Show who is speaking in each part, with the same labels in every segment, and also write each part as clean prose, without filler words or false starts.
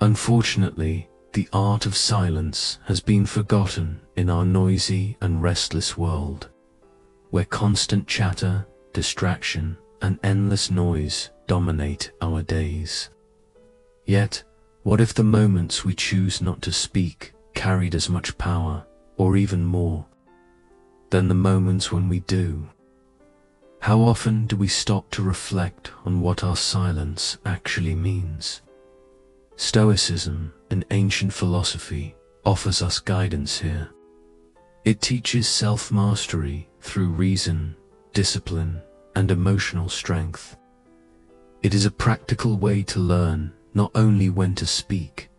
Speaker 1: Unfortunately, the art of silence has been forgotten in our noisy and restless world, where constant chatter, distraction, and endless noise dominate our days. Yet, what if the moments we choose not to speak carried as much power, or even more, than the moments when we do? How often do we stop to reflect on what our silence actually means? Stoicism, an ancient philosophy, offers us guidance here. It teaches self-mastery through reason, discipline, and emotional strength. It is a practical way to learn not only when to speak,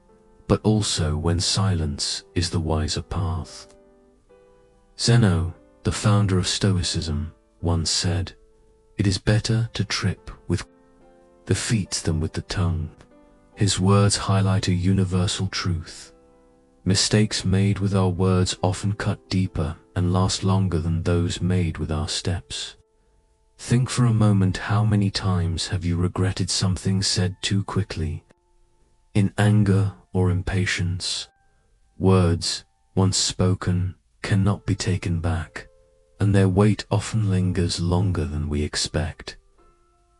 Speaker 1: but also when silence is the wiser path. Zeno, the founder of Stoicism, once said, "It is better to trip with the feet than with the tongue." His words highlight a universal truth. Mistakes made with our words often cut deeper and last longer than those made with our steps. Think for a moment, how many times have you regretted something said too quickly? In anger or impatience, words, once spoken, cannot be taken back, and their weight often lingers longer than we expect.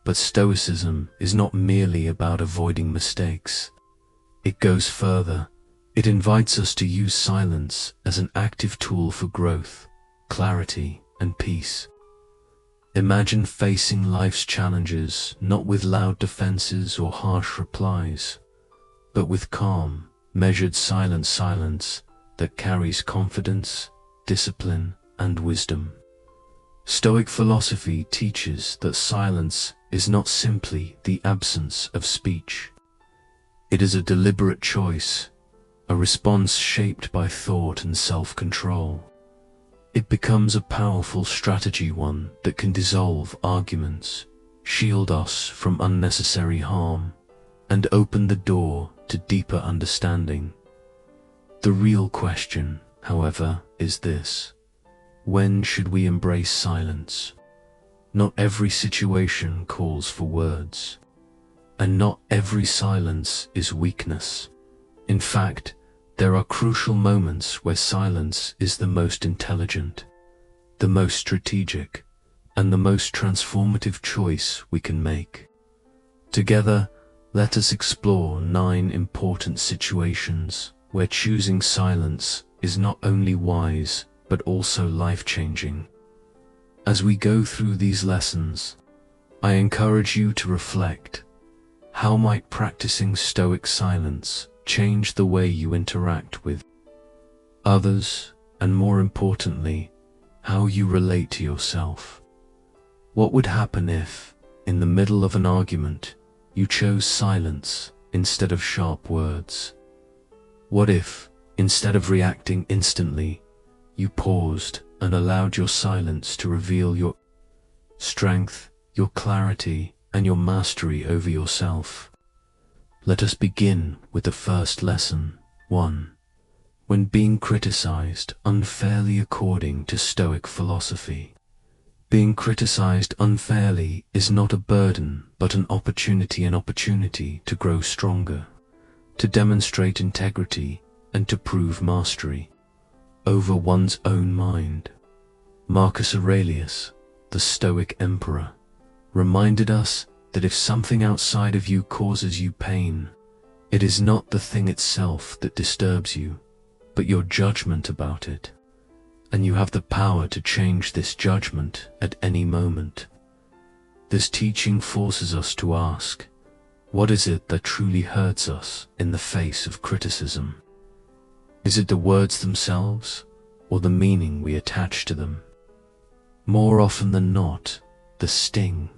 Speaker 1: But Stoicism is not merely about avoiding mistakes. It goes further. It invites us to use silence as an active tool for growth, clarity, and peace. Imagine facing life's challenges not with loud defenses or harsh replies, but with calm, measured silence that carries confidence, discipline, and wisdom. Stoic philosophy teaches that silence is not simply the absence of speech. It is a deliberate choice, a response shaped by thought and self-control. It becomes a powerful strategy, one that can dissolve arguments, shield us from unnecessary harm, and open the door to deeper understanding. The real question, however, is this: when should we embrace silence? Not every situation calls for words, and not every silence is weakness. In fact, there are crucial moments where silence is the most intelligent, the most strategic, and the most transformative choice we can make. Together, let us explore 9 important situations where choosing silence is not only wise, but also life-changing. As we go through these lessons, I encourage you to reflect. How might practicing Stoic silence change the way you interact with others, and more importantly, how you relate to yourself? What would happen if, in the middle of an argument, you chose silence instead of sharp words? What if, instead of reacting instantly, you paused and allowed your silence to reveal your strength, your clarity, and your mastery over yourself? Let us begin with the first lesson. 1. When being criticized unfairly according to Stoic philosophy. Being criticized unfairly is not a burden, but an opportunity to grow stronger, to demonstrate integrity, and to prove mastery over one's own mind. Marcus Aurelius, the Stoic emperor, reminded us that if something outside of you causes you pain, it is not the thing itself that disturbs you, but your judgment about it, and you have the power to change this judgment at any moment. This teaching forces us to ask, what is it that truly hurts us in the face of criticism? Is it the words themselves, or the meaning we attach to them? More often than not, the sting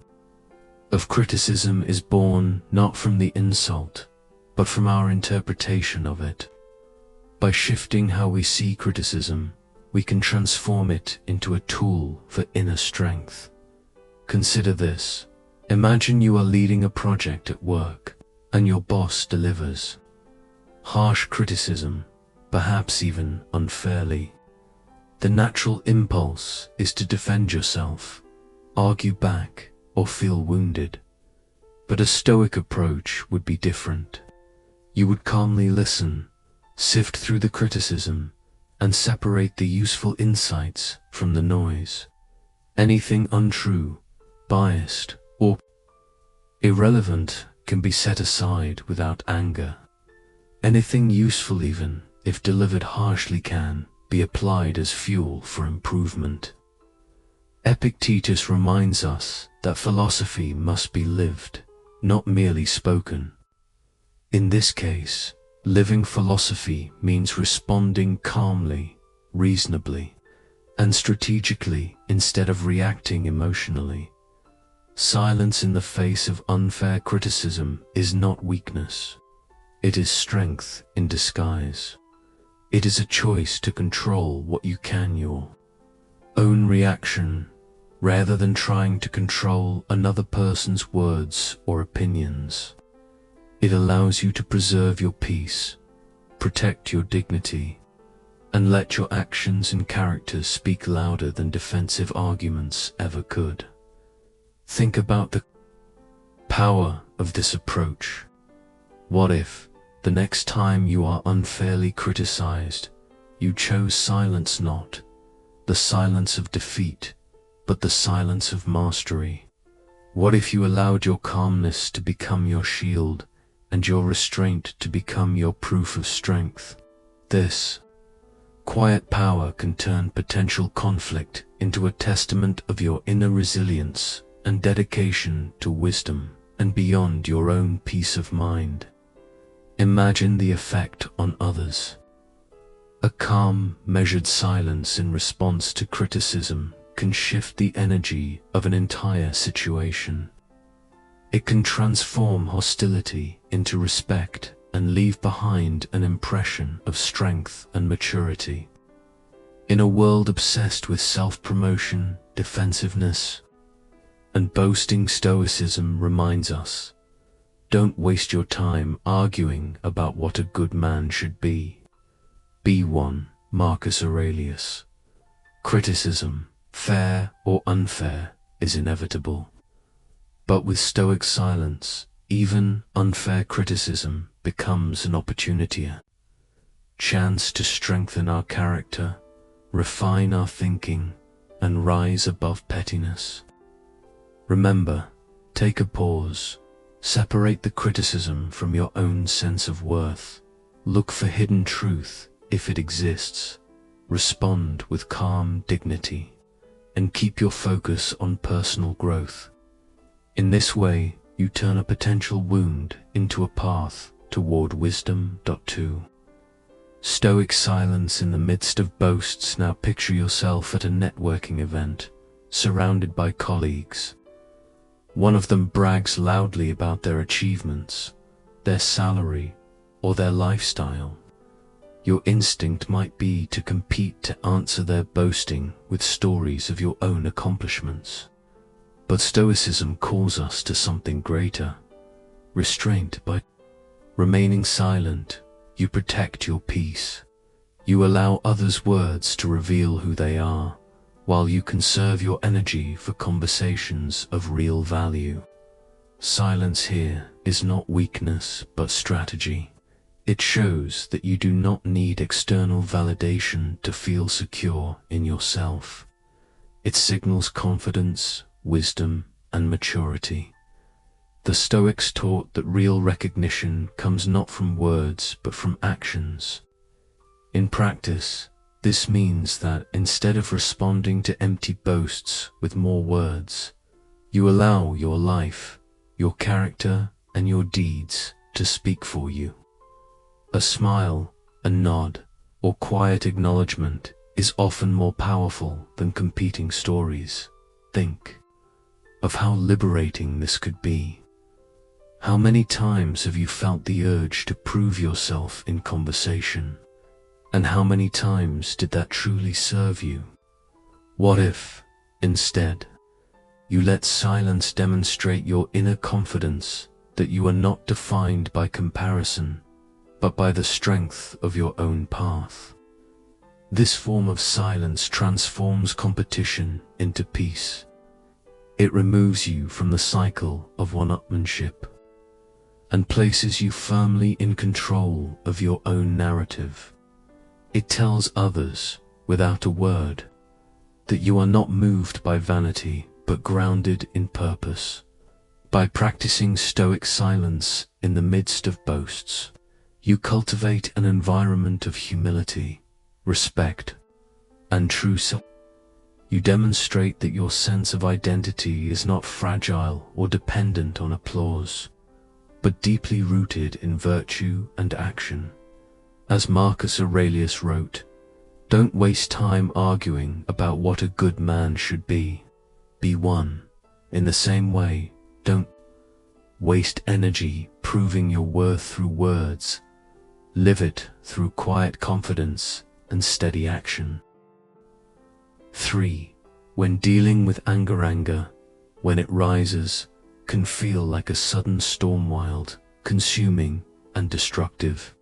Speaker 1: of criticism is born not from the insult, but from our interpretation of it. By shifting how we see criticism, we can transform it into a tool for inner strength. Consider this. Imagine you are leading a project at work, and your boss delivers harsh criticism, perhaps even unfairly. The natural impulse is to defend yourself, argue back, or feel wounded. But a Stoic approach would be different. You would calmly listen, sift through the criticism, and separate the useful insights from the noise. Anything untrue, biased, or irrelevant can be set aside without anger. Anything useful, even if delivered harshly, can be applied as fuel for improvement. Epictetus reminds us that philosophy must be lived, not merely spoken. In this case, living philosophy means responding calmly, reasonably, and strategically instead of reacting emotionally. Silence in the face of unfair criticism is not weakness. It is strength in disguise. It is a choice to control what you can, your own reaction, rather than trying to control another person's words or opinions. It allows you to preserve your peace, protect your dignity, and let your actions and character speak louder than defensive arguments ever could. Think about the power of this approach. What if, the next time you are unfairly criticized, you chose silence, not the silence of defeat, but the silence of mastery? What if you allowed your calmness to become your shield, and your restraint to become your proof of strength? This quiet power can turn potential conflict into a testament of your inner resilience and dedication to wisdom and beyond your own peace of mind. Imagine the effect on others. A calm, measured silence in response to criticism can shift the energy of an entire situation. It can transform hostility into respect and leave behind an impression of strength and maturity. In a world obsessed with self-promotion, defensiveness, and boasting, Stoicism reminds us, don't waste your time arguing about what a good man should be. Be one. Marcus Aurelius. Criticism, fair or unfair, is inevitable. But with Stoic silence, even unfair criticism becomes an opportunity, a chance to strengthen our character, refine our thinking, and rise above pettiness. Remember, take a pause, separate the criticism from your own sense of worth, look for hidden truth if it exists, respond with calm dignity, and keep your focus on personal growth. In this way, you turn a potential wound into a path toward wisdom. 2. Stoic silence in the midst of boasts. Now picture yourself at a networking event, surrounded by colleagues. One of them brags loudly about their achievements, their salary, or their lifestyle. Your instinct might be to compete, to answer their boasting with stories of your own accomplishments. But Stoicism calls us to something greater, restraint. By remaining silent, you protect your peace. You allow others' words to reveal who they are, while you conserve your energy for conversations of real value. Silence here is not weakness, but strategy. It shows that you do not need external validation to feel secure in yourself. It signals confidence, wisdom, and maturity. The Stoics taught that real recognition comes not from words but from actions. In practice, this means that instead of responding to empty boasts with more words, you allow your life, your character, and your deeds to speak for you. A smile, a nod, or quiet acknowledgement is often more powerful than competing stories. Think of how liberating this could be. How many times have you felt the urge to prove yourself in conversation? And how many times did that truly serve you? What if, instead, you let silence demonstrate your inner confidence that you are not defined by comparison, but by the strength of your own path? This form of silence transforms competition into peace. It removes you from the cycle of one-upmanship. and places you firmly in control of your own narrative. It tells others, without a word, that you are not moved by vanity but grounded in purpose. By practicing Stoic silence in the midst of boasts, you cultivate an environment of humility, respect, and true self. You demonstrate that your sense of identity is not fragile or dependent on applause, but deeply rooted in virtue and action. As Marcus Aurelius wrote, "Don't waste time arguing about what a good man should be. Be one." In the same way, don't waste energy proving your worth through words. Live it through quiet confidence and steady action. 3. When dealing with anger, when it rises, can feel like a sudden storm, wild, consuming, and destructive.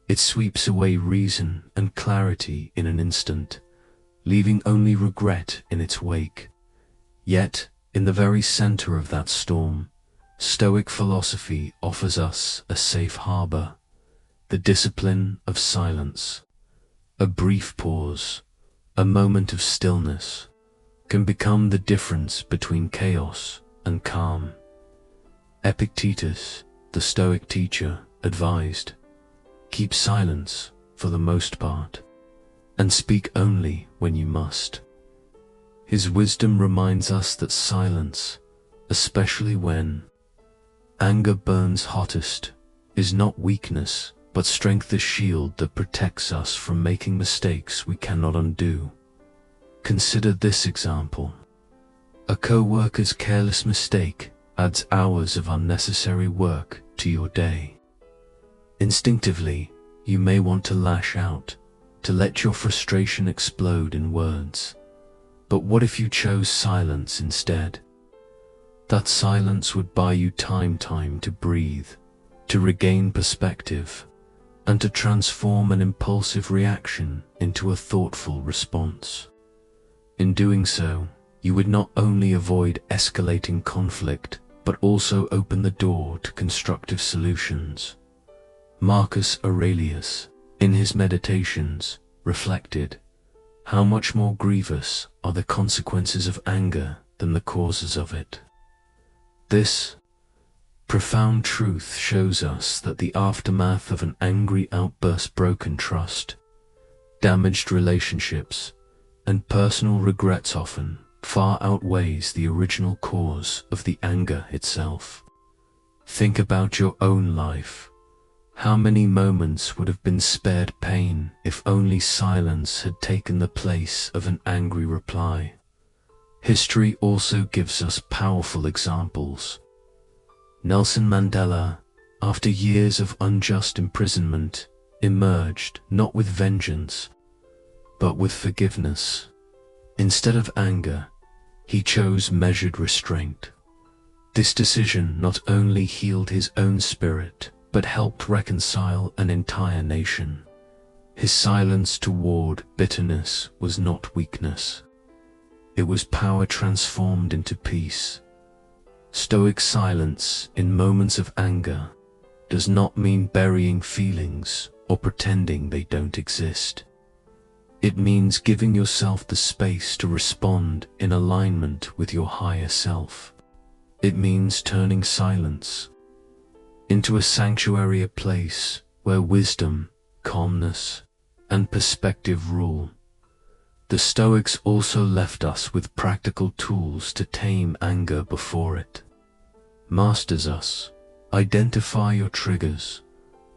Speaker 1: It sweeps away reason and clarity in an instant, leaving only regret in its wake. Yet, in the very center of that storm, Stoic philosophy offers us a safe harbor, the discipline of silence. A brief pause, a moment of stillness, can become the difference between chaos and calm. Epictetus, the Stoic teacher, advised, "Keep silence for the most part, and speak only when you must." His wisdom reminds us that silence, especially when anger burns hottest, is not weakness, but strength, a shield that protects us from making mistakes we cannot undo. Consider this example. A co-worker's careless mistake adds hours of unnecessary work to your day. Instinctively, you may want to lash out, to let your frustration explode in words. But what if you chose silence instead? That silence would buy you time to breathe, to regain perspective, and to transform an impulsive reaction into a thoughtful response. In doing so, you would not only avoid escalating conflict, but also open the door to constructive solutions. Marcus Aurelius, in his Meditations, reflected, "How much more grievous are the consequences of anger than the causes of it." This profound truth shows us that the aftermath of an angry outburst, broken trust, damaged relationships, and personal regrets often far outweighs the original cause of the anger itself. Think about your own life. How many moments would have been spared pain if only silence had taken the place of an angry reply? History also gives us powerful examples. Nelson Mandela, after years of unjust imprisonment, emerged not with vengeance, but with forgiveness. Instead of anger, he chose measured restraint. This decision not only healed his own spirit, but helped reconcile an entire nation. His silence toward bitterness was not weakness. It was power transformed into peace. Stoic silence in moments of anger does not mean burying feelings or pretending they don't exist. It means giving yourself the space to respond in alignment with your higher self. It means turning silence into a sanctuary, a place where wisdom, calmness, and perspective rule. The Stoics also left us with practical tools to tame anger before it masters us. Identify your triggers.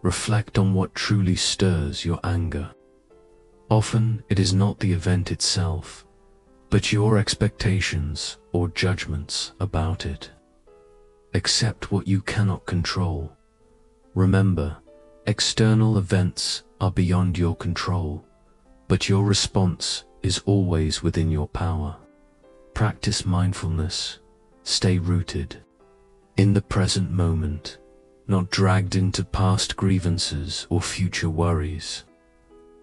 Speaker 1: Reflect on what truly stirs your anger. Often it is not the event itself, but your expectations or judgments about it. Accept what you cannot control. Remember, external events are beyond your control, but your response is always within your power. Practice mindfulness. Stay rooted in the present moment, not dragged into past grievances or future worries.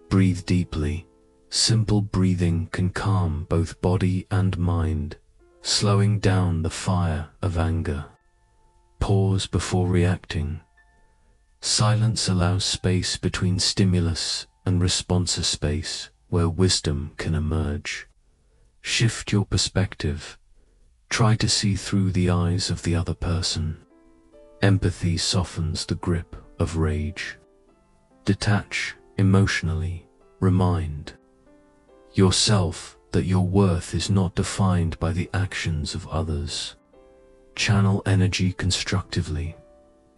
Speaker 1: Breathe deeply. Simple breathing can calm both body and mind, slowing down the fire of anger. pause before reacting. Silence allows space between stimulus and response, a space where wisdom can emerge. Shift your perspective. Try to see through the eyes of the other person. Empathy softens the grip of rage. Detach emotionally. Remind yourself that your worth is not defined by the actions of others. Channel energy constructively.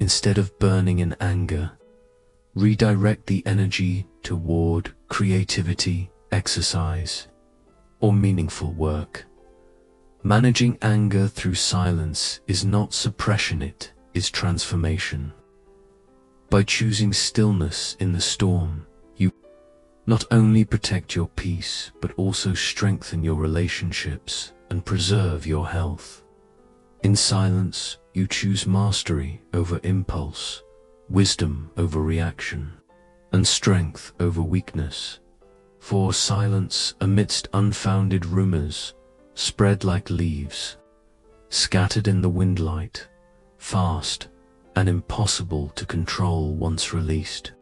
Speaker 1: Instead of burning in anger, redirect the energy toward creativity, exercise, or meaningful work. Managing anger through silence is not suppression, it is transformation. By choosing stillness in the storm, you not only protect your peace, but also strengthen your relationships and preserve your health. In silence, you choose mastery over impulse, wisdom over reaction, and strength over weakness. For silence amidst unfounded rumors spread like leaves, scattered in the windlight, fast and impossible to control once released.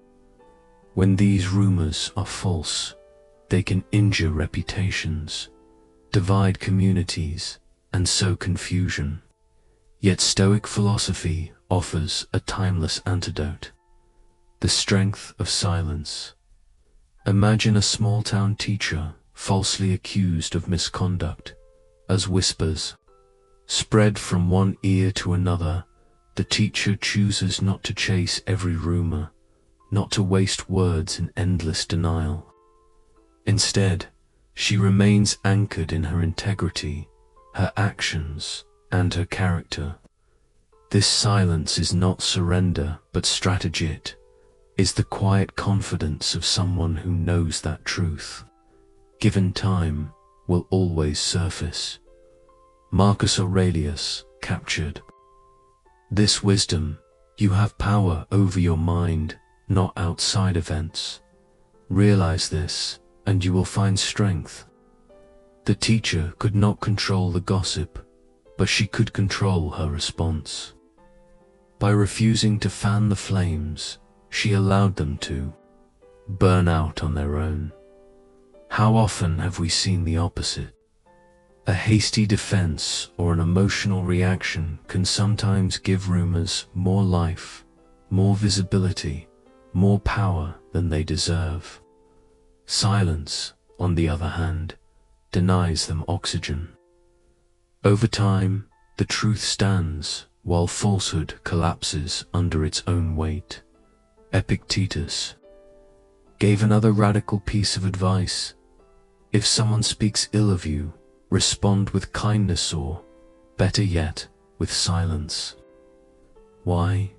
Speaker 1: When these rumors are false, they can injure reputations, divide communities, and sow confusion. Yet Stoic philosophy offers a timeless antidote: the strength of silence. Imagine a small-town teacher falsely accused of misconduct. As whispers spread from one ear to another, the teacher chooses not to chase every rumor, not to waste words in endless denial. Instead, she remains anchored in her integrity, her actions, and her character. This silence is not surrender, but strategy. It is the quiet confidence of someone who knows that truth, given time, will always surface. Marcus Aurelius captured this wisdom. You have power over your mind, not outside events. Realize this, and you will find strength. The teacher could not control the gossip, but she could control her response. By refusing to fan the flames, she allowed them to burn out on their own. How often have we seen the opposite? A hasty defense or an emotional reaction can sometimes give rumors more life, more visibility, more power than they deserve. Silence, on the other hand, denies them oxygen. Over time, the truth stands, while falsehood collapses under its own weight. Epictetus gave another radical piece of advice: if someone speaks ill of you, respond with kindness or, better yet, with silence. Why?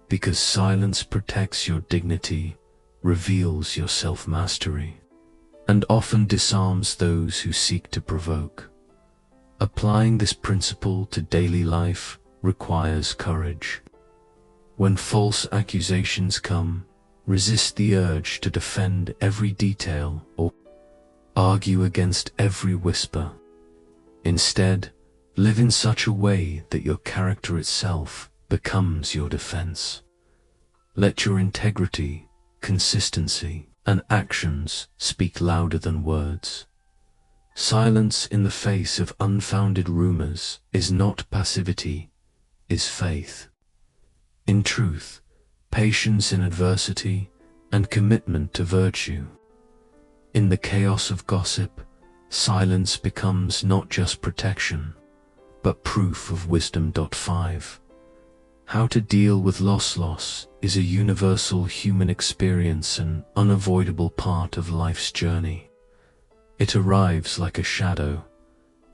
Speaker 1: Because silence protects your dignity, reveals your self-mastery, and often disarms those who seek to provoke. Applying this principle to daily life requires courage. When false accusations come, resist the urge to defend every detail or argue against every whisper. Instead, live in such a way that your character itself becomes your defense. Let your integrity, consistency, and actions speak louder than words. Silence in the face of unfounded rumors is not passivity, is faith. In truth, patience in adversity, and commitment to virtue. In the chaos of gossip, silence becomes not just protection, but proof of wisdom. 5. How to deal with loss is a universal human experience, an unavoidable part of life's journey. It arrives like a shadow,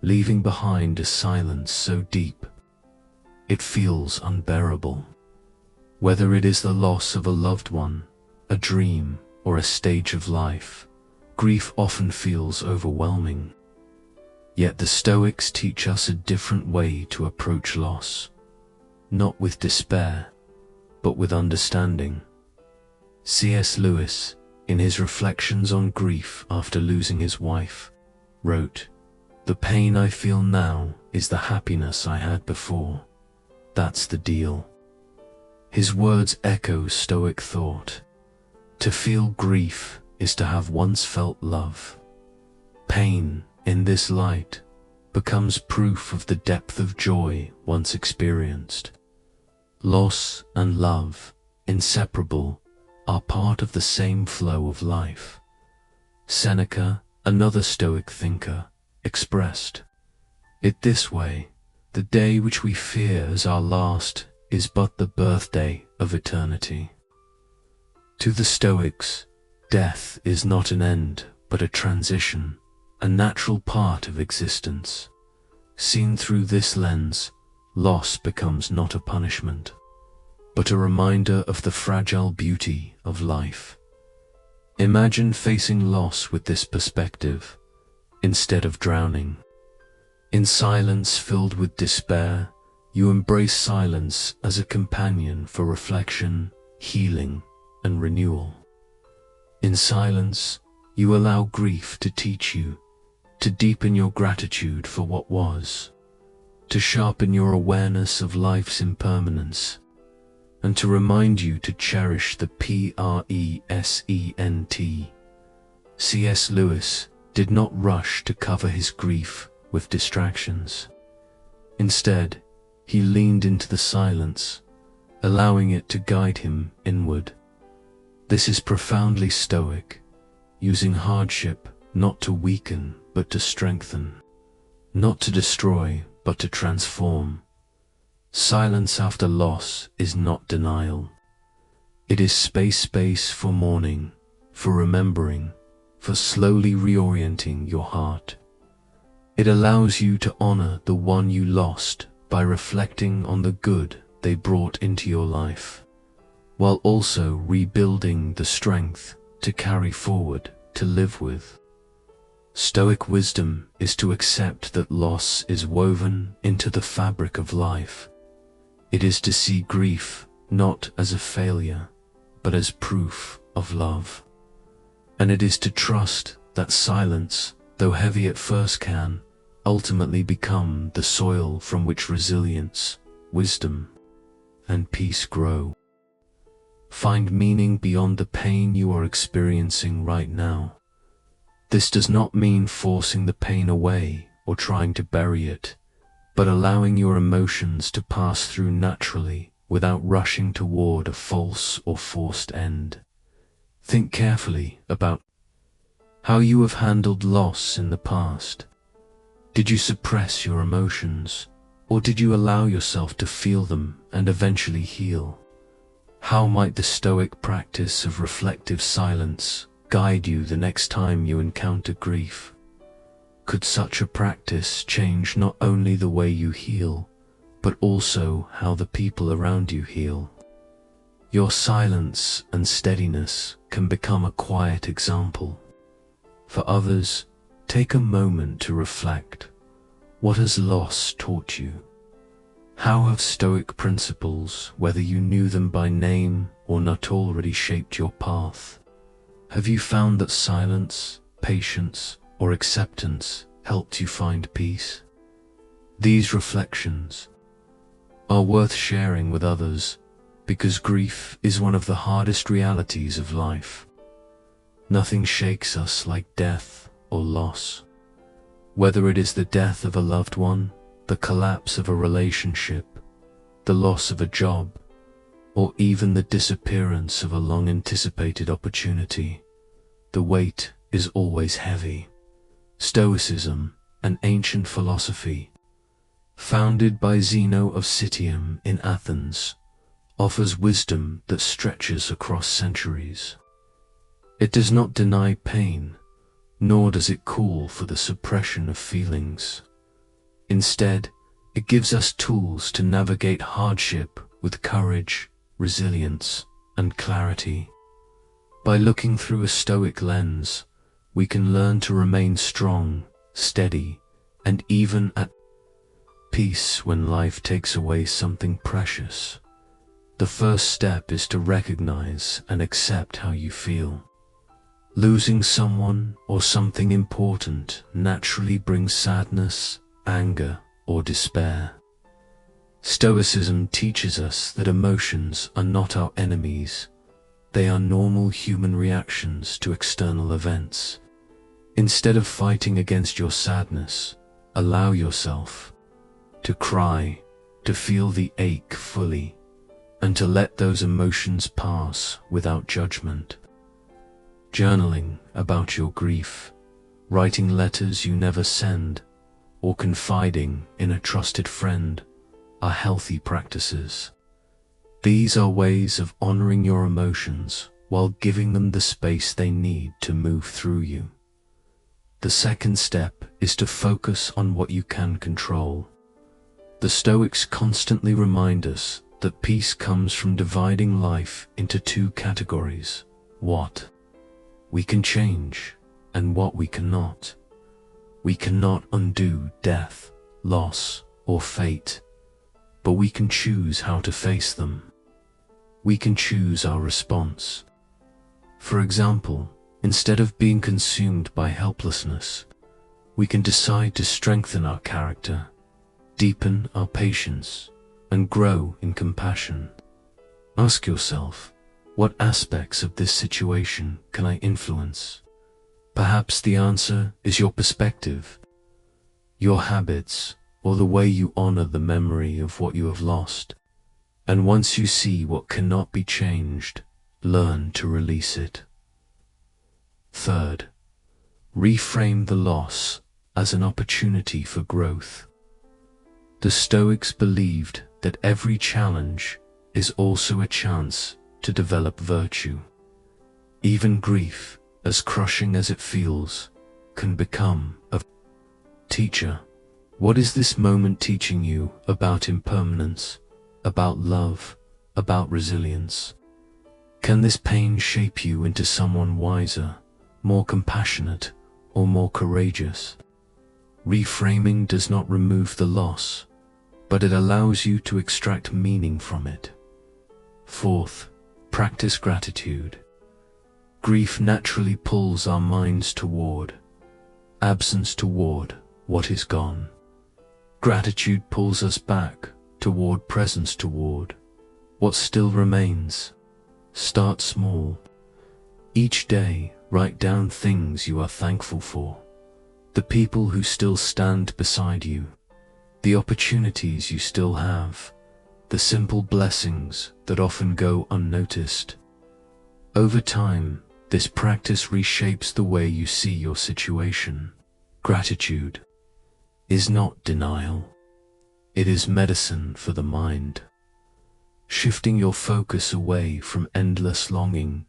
Speaker 1: leaving behind a silence so deep it feels unbearable. Whether it is the loss of a loved one, a dream, or a stage of life, grief often feels overwhelming. Yet the Stoics teach us a different way to approach loss, not with despair, but with understanding. C.S. Lewis, in his reflections on grief after losing his wife, wrote, "The pain I feel now is the happiness I had before. that's the deal. His words echo Stoic thought. To feel grief is to have once felt love. Pain, in this light, becomes proof of the depth of joy once experienced. Loss and love, inseparable, are part of the same flow of life. Seneca, another Stoic thinker, expressed it this way: the day which we fear as our last is but the birthday of eternity. To the Stoics, death is not an end, but a transition, a natural part of existence. Seen through this lens, loss becomes not a punishment, but a reminder of the fragile beauty of life. Imagine facing loss with this perspective, instead of drowning. In silence filled with despair, you embrace silence as a companion for reflection, healing, and renewal. In silence, you allow grief to teach you, to deepen your gratitude for what was, to sharpen your awareness of life's impermanence, and to remind you to cherish the present. C.S. Lewis did not rush to cover his grief with distractions. Instead, he leaned into the silence, allowing it to guide him inward. This is profoundly Stoic, using hardship not to weaken but to strengthen, not to destroy but to transform. Silence after loss is not denial. It is space for mourning, for remembering, for slowly reorienting your heart. It allows you to honor the one you lost by reflecting on the good they brought into your life, while also rebuilding the strength to carry forward, to live with. Stoic wisdom is to accept that loss is woven into the fabric of life. It is to see grief not as a failure, but as proof of love. And it is to trust that silence, though heavy at first, can ultimately become the soil from which resilience, wisdom, and peace grow. Find meaning beyond the pain you are experiencing right now. This does not mean forcing the pain away or trying to bury it, but allowing your emotions to pass through naturally without rushing toward a false or forced end. Think carefully about how you have handled loss in the past. Did you suppress your emotions, or did you allow yourself to feel them and eventually heal? How might the Stoic practice of reflective silence guide you the next time you encounter grief? Could such a practice change not only the way you heal, but also how the people around you heal? Your silence and steadiness can become a quiet example. For others, take a moment to reflect. What has loss taught you? How have Stoic principles, whether you knew them by name or not, already shaped your path? Have you found that silence, patience, or acceptance helped you find peace? These reflections are worth sharing with others, because grief is one of the hardest realities of life. Nothing shakes us like death or loss. Whether it is the death of a loved one, the collapse of a relationship, the loss of a job, or even the disappearance of a long-anticipated opportunity, the weight is always heavy. Stoicism, an ancient philosophy, founded by Zeno of Citium in Athens, offers wisdom that stretches across centuries. It does not deny pain, nor does it call for the suppression of feelings. Instead, it gives us tools to navigate hardship with courage, resilience, and clarity. By looking through a Stoic lens, we can learn to remain strong, steady, and even at peace when life takes away something precious. The first step is to recognize and accept how you feel. Losing someone or something important naturally brings sadness, anger, or despair. Stoicism teaches us that emotions are not our enemies. They are normal human reactions to external events. Instead of fighting against your sadness, allow yourself to cry, to feel the ache fully, and to let those emotions pass without judgment. Journaling about your grief, writing letters you never send, or confiding in a trusted friend are healthy practices. These are ways of honoring your emotions while giving them the space they need to move through you. The second step is to focus on what you can control. The Stoics constantly remind us that peace comes from dividing life into two categories: what we can change and what we cannot. We cannot undo death, loss, or fate, but we can choose how to face them. We can choose our response. For example, instead of being consumed by helplessness, we can decide to strengthen our character, deepen our patience, and grow in compassion. Ask yourself, what aspects of this situation can I influence? Perhaps the answer is your perspective, your habits, or the way you honor the memory of what you have lost. And once you see what cannot be changed, learn to release it. Third, reframe the loss as an opportunity for growth. The Stoics believed that every challenge is also a chance to develop virtue. Even grief, as crushing as it feels, can become a teacher. What is this moment teaching you about impermanence, about love, about resilience? Can this pain shape you into someone wiser, more compassionate, or more courageous? Reframing does not remove the loss, but it allows you to extract meaning from it. Fourth, practice gratitude. Grief naturally pulls our minds toward absence, toward what is gone. Gratitude pulls us back toward presence, toward what still remains. Start small. Each day, write down things you are thankful for. The people who still stand beside you, the opportunities you still have, the simple blessings that often go unnoticed. Over time, this practice reshapes the way you see your situation. Gratitude is not denial. It is medicine for the mind, shifting your focus away from endless longing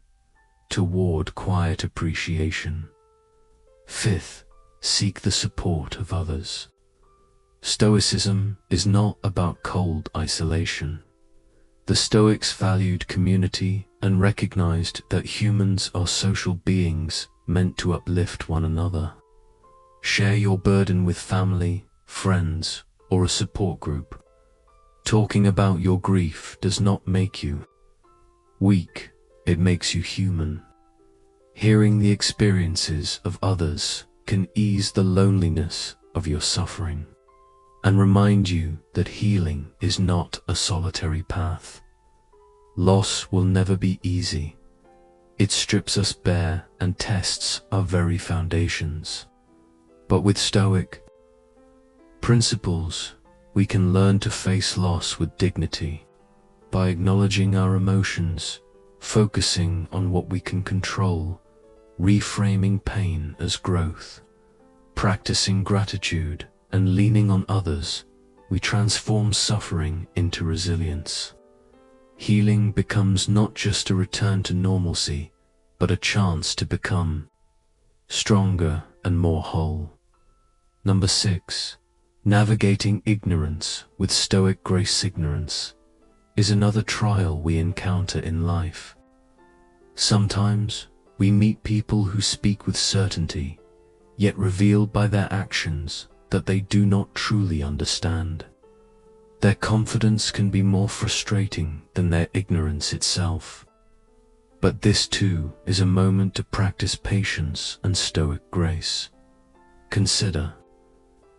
Speaker 1: toward quiet appreciation. Fifth, seek the support of others. Stoicism is not about cold isolation. The Stoics valued community and recognized that humans are social beings meant to uplift one another. Share your burden with family, friends, or a support group. Talking about your grief does not make you weak, it makes you human. Hearing the experiences of others can ease the loneliness of your suffering and remind you that healing is not a solitary path. Loss will never be easy. It strips us bare and tests our very foundations. But with Stoic principles, we can learn to face loss with dignity by acknowledging our emotions, focusing on what we can control, reframing pain as growth, practicing gratitude, and leaning on others. We transform suffering into resilience. Healing becomes not just a return to normalcy, but a chance to become stronger and more whole. Number 6. Navigating ignorance with Stoic grace. Ignorance is another trial we encounter in life. Sometimes we meet people who speak with certainty, yet reveal by their actions that they do not truly understand. Their confidence can be more frustrating than their ignorance itself. But this too is a moment to practice patience and Stoic grace. Consider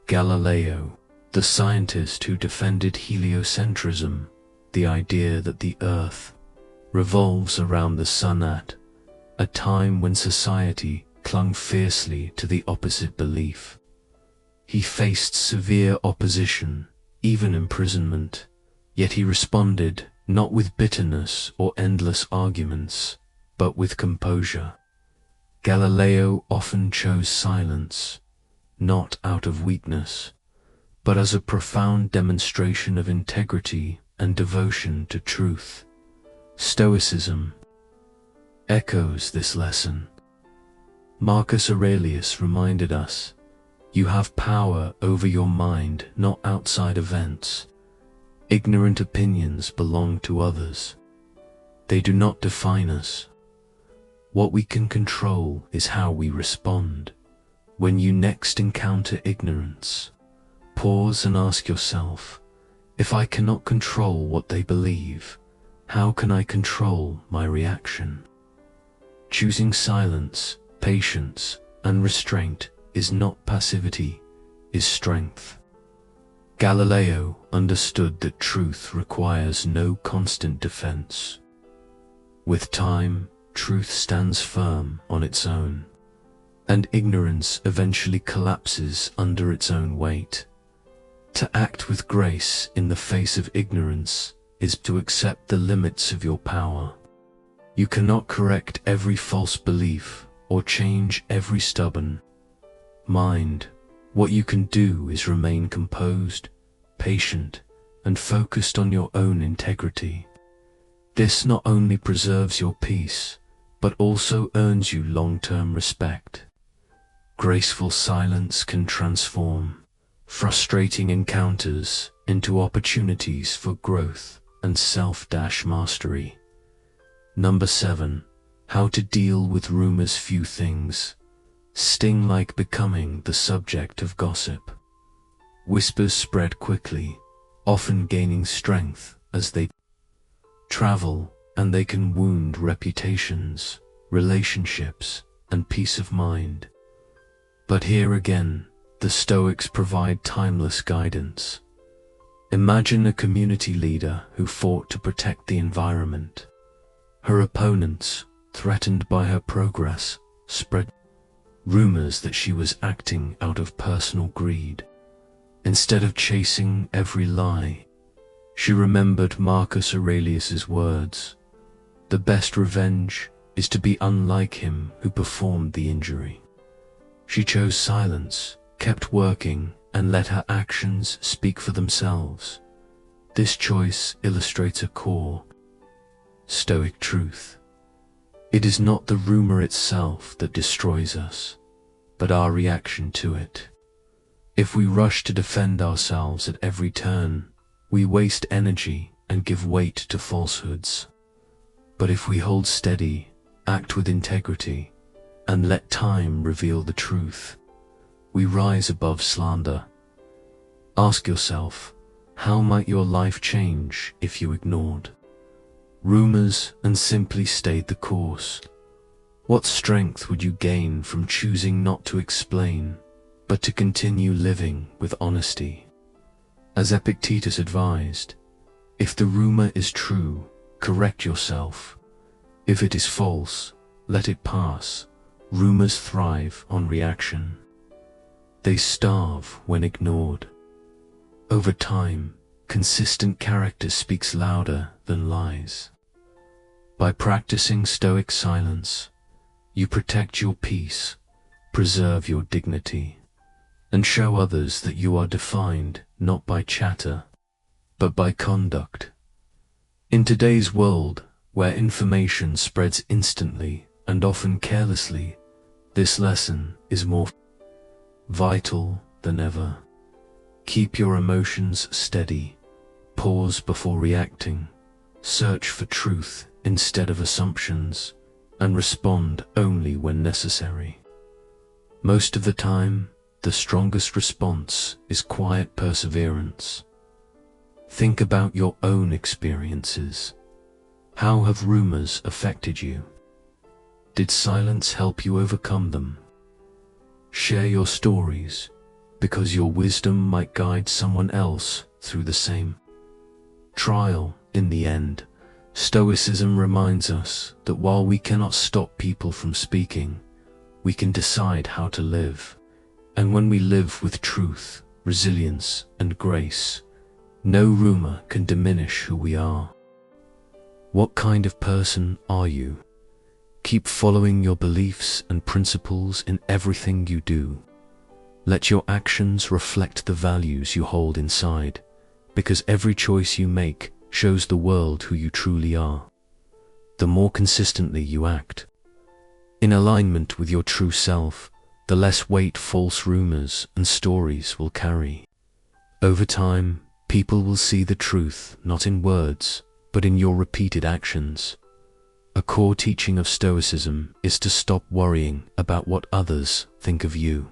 Speaker 1: Galileo, the scientist who defended heliocentrism, the idea that the Earth revolves around the Sun at a time when society clung fiercely to the opposite belief. He faced severe opposition, even imprisonment, yet he responded not with bitterness or endless arguments, but with composure. Galileo often chose silence, not out of weakness, but as a profound demonstration of integrity and devotion to truth. Stoicism echoes this lesson. Marcus Aurelius reminded us, "You have power over your mind, not outside events. Ignorant opinions belong to others. They do not define us. What we can control is how we respond. When you next encounter ignorance, pause and ask yourself, if I cannot control what they believe, how can I control my reaction?" Choosing silence, patience, and restraint is not passivity, is strength. Galileo understood that truth requires no constant defense. With time, truth stands firm on its own, and ignorance eventually collapses under its own weight. To act with grace in the face of ignorance is to accept the limits of your power. You cannot correct every false belief or change every stubborn mind. What you can do is remain composed, patient, and focused on your own integrity. This not only preserves your peace, but also earns you long-term respect. Graceful silence can transform frustrating encounters into opportunities for growth and self-mastery. Number 7. How to deal with rumors. Few things sting like becoming the subject of gossip. Whispers spread quickly, often gaining strength as they travel, and they can wound reputations, relationships, and peace of mind. But here again, the Stoics provide timeless guidance. Imagine a community leader who fought to protect the environment. Her opponents, threatened by her progress, spread rumors that she was acting out of personal greed. Instead of chasing every lie, she remembered Marcus Aurelius's words, "The best revenge is to be unlike him who performed the injury." She chose silence, kept working, and let her actions speak for themselves. This choice illustrates a core Stoic truth. It is not the rumor itself that destroys us, but our reaction to it. If we rush to defend ourselves at every turn, we waste energy and give weight to falsehoods. But if we hold steady, act with integrity, and let time reveal the truth, we rise above slander. Ask yourself, how might your life change if you ignored rumors and simply stayed the course? What strength would you gain from choosing not to explain, but to continue living with honesty? As Epictetus advised, if the rumor is true, correct yourself. If it is false, let it pass. Rumors thrive on reaction. They starve when ignored. Over time, consistent character speaks louder than lies. By practicing Stoic silence, you protect your peace, preserve your dignity, and show others that you are defined not by chatter, but by conduct. In today's world, where information spreads instantly and often carelessly, this lesson is more vital than ever. Keep your emotions steady, pause before reacting, search for truth instead of assumptions, and respond only when necessary. Most of the time, the strongest response is quiet perseverance. Think about your own experiences. How have rumors affected you? Did silence help you overcome them? Share your stories, because your wisdom might guide someone else through the same trial. In the end, Stoicism reminds us that while we cannot stop people from speaking, we can decide how to live. And when we live with truth, resilience, and grace, no rumor can diminish who we are. What kind of person are you? Keep following your beliefs and principles in everything you do. Let your actions reflect the values you hold inside, because every choice you make shows the world who you truly are. The more consistently you act in alignment with your true self, the less weight false rumors and stories will carry. Over time, people will see the truth not in words, but in your repeated actions. A core teaching of Stoicism is to stop worrying about what others think of you.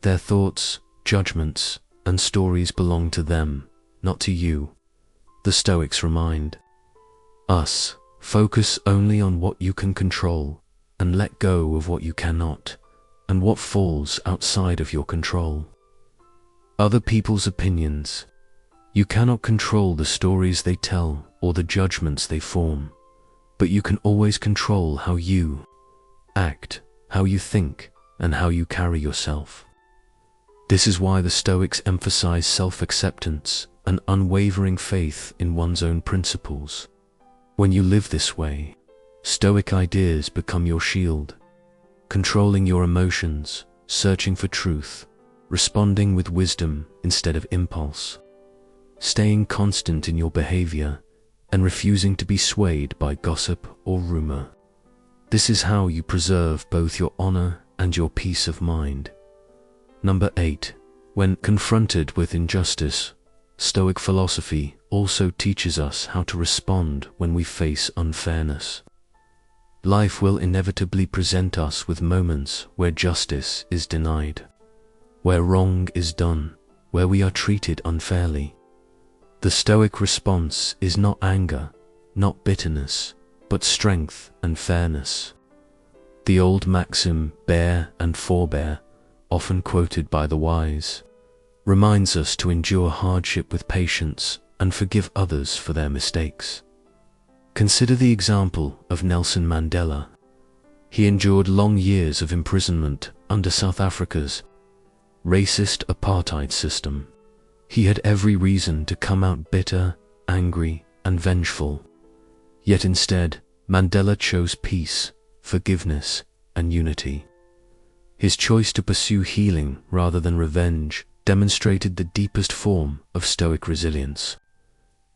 Speaker 1: Their thoughts, judgments, and stories belong to them, not to you. The Stoics remind us, focus only on what you can control, and let go of what you cannot, and what falls outside of your control. Other people's opinions. You cannot control the stories they tell or the judgments they form, but you can always control how you act, how you think, and how you carry yourself. This is why the Stoics emphasize self-acceptance and unwavering faith in one's own principles. When you live this way, Stoic ideas become your shield, controlling your emotions, searching for truth, responding with wisdom instead of impulse, staying constant in your behavior, and refusing to be swayed by gossip or rumor. This is how you preserve both your honor and your peace of mind. Number 8. When confronted with injustice, Stoic philosophy also teaches us how to respond when we face unfairness. Life will inevitably present us with moments where justice is denied, where wrong is done, where we are treated unfairly. The Stoic response is not anger, not bitterness, but strength and fairness. The old maxim, bear and forbear, often quoted by the wise, reminds us to endure hardship with patience and forgive others for their mistakes. Consider the example of Nelson Mandela. He endured long years of imprisonment under South Africa's racist apartheid system. He had every reason to come out bitter, angry, and vengeful. Yet instead, Mandela chose peace, forgiveness, and unity. His choice to pursue healing rather than revenge demonstrated the deepest form of Stoic resilience.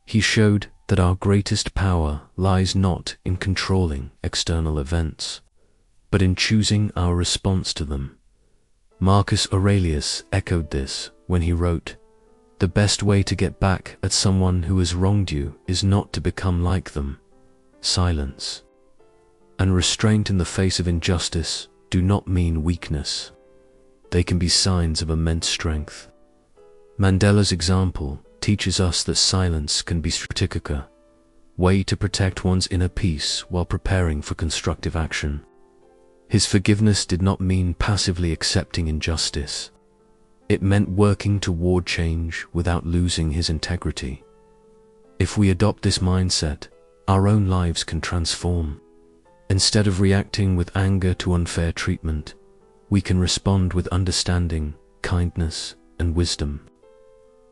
Speaker 1: He showed that our greatest power lies not in controlling external events, but in choosing our response to them. Marcus Aurelius echoed this when he wrote, "The best way to get back at someone who has wronged you is not to become like them." Silence and restraint in the face of injustice do not mean weakness. They can be signs of immense strength. Mandela's example teaches us that silence can be strategic, way to protect one's inner peace while preparing for constructive action. His forgiveness did not mean passively accepting injustice. It meant working toward change without losing his integrity. If we adopt this mindset, our own lives can transform. Instead of reacting with anger to unfair treatment, we can respond with understanding, kindness, and wisdom.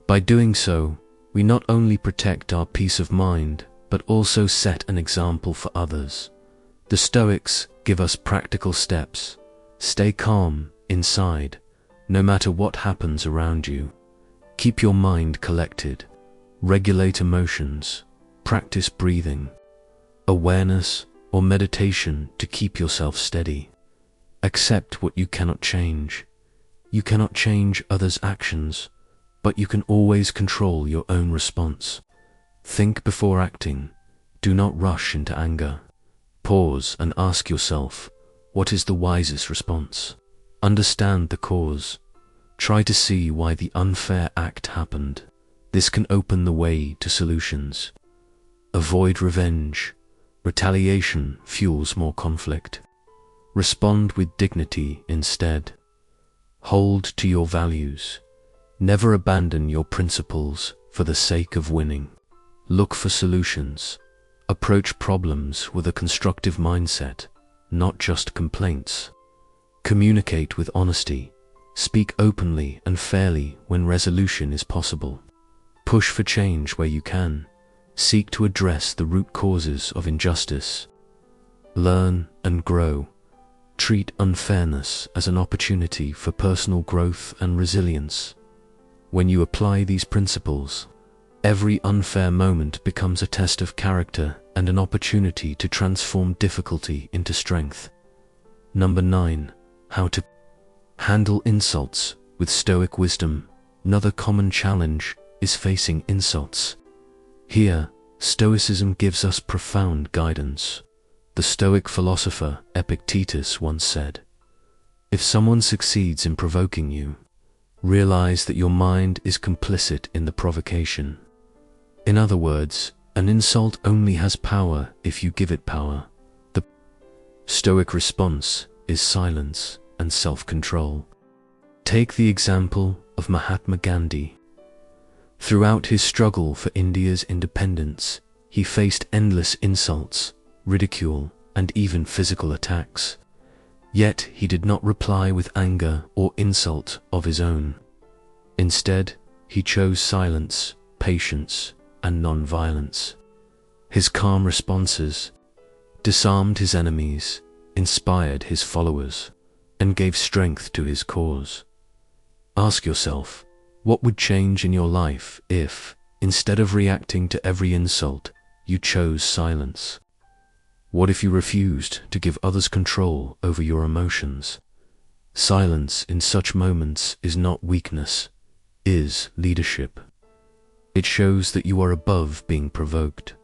Speaker 1: By doing so, we not only protect our peace of mind, but also set an example for others. The Stoics give us practical steps. Stay calm inside, no matter what happens around you. Keep your mind collected. Regulate emotions. Practice breathing, awareness, or meditation to keep yourself steady. Accept what you cannot change. You cannot change others' actions, but you can always control your own response. Think before acting. Do not rush into anger. Pause and ask yourself, what is the wisest response? Understand the cause. Try to see why the unfair act happened. This can open the way to solutions. Avoid revenge. Retaliation fuels more conflict. Respond with dignity instead. Hold to your values. Never abandon your principles for the sake of winning. Look for solutions. Approach problems with a constructive mindset, not just complaints. Communicate with honesty. Speak openly and fairly when resolution is possible. Push for change where you can. Seek to address the root causes of injustice. Learn and grow. Treat unfairness as an opportunity for personal growth and resilience. When you apply these principles, every unfair moment becomes a test of character and an opportunity to transform difficulty into strength. Number 9. How to handle insults with Stoic wisdom. Another common challenge is facing insults. Here, Stoicism gives us profound guidance. The Stoic philosopher Epictetus once said, "If someone succeeds in provoking you, realize that your mind is complicit in the provocation." In other words, an insult only has power if you give it power. The Stoic response is silence and self-control. Take the example of Mahatma Gandhi. Throughout his struggle for India's independence, he faced endless insults, ridicule, and even physical attacks. Yet he did not reply with anger or insult of his own. Instead, he chose silence, patience, and non-violence. His calm responses disarmed his enemies, inspired his followers, and gave strength to his cause. Ask yourself, what would change in your life if, instead of reacting to every insult, you chose silence? What if you refused to give others control over your emotions? Silence in such moments is not weakness, is leadership. It shows that you are above being provoked.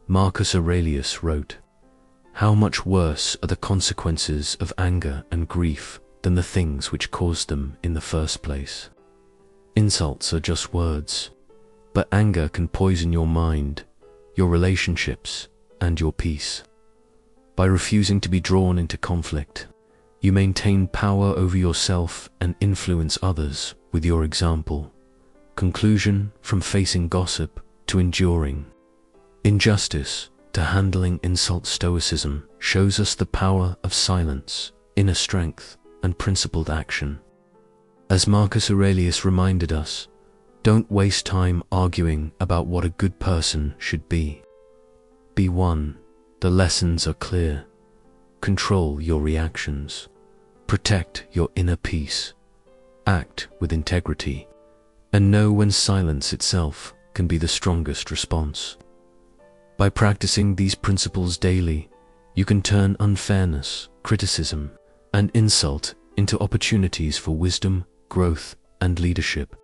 Speaker 1: Marcus Aurelius wrote, "How much worse are the consequences of anger and grief than the things which caused them in the first place." Insults are just words, but anger can poison your mind, your relationships, and your peace. By refusing to be drawn into conflict, you maintain power over yourself and influence others with your example. Conclusion: from facing gossip to enduring injustice to handling insult, Stoicism shows us the power of silence, inner strength, and principled action. As Marcus Aurelius reminded us, don't waste time arguing about what a good person should be. Be one. The lessons are clear. Control your reactions. Protect your inner peace. Act with integrity. And know when silence itself can be the strongest response. By practicing these principles daily, you can turn unfairness, criticism, and insult into opportunities for wisdom, growth, and leadership.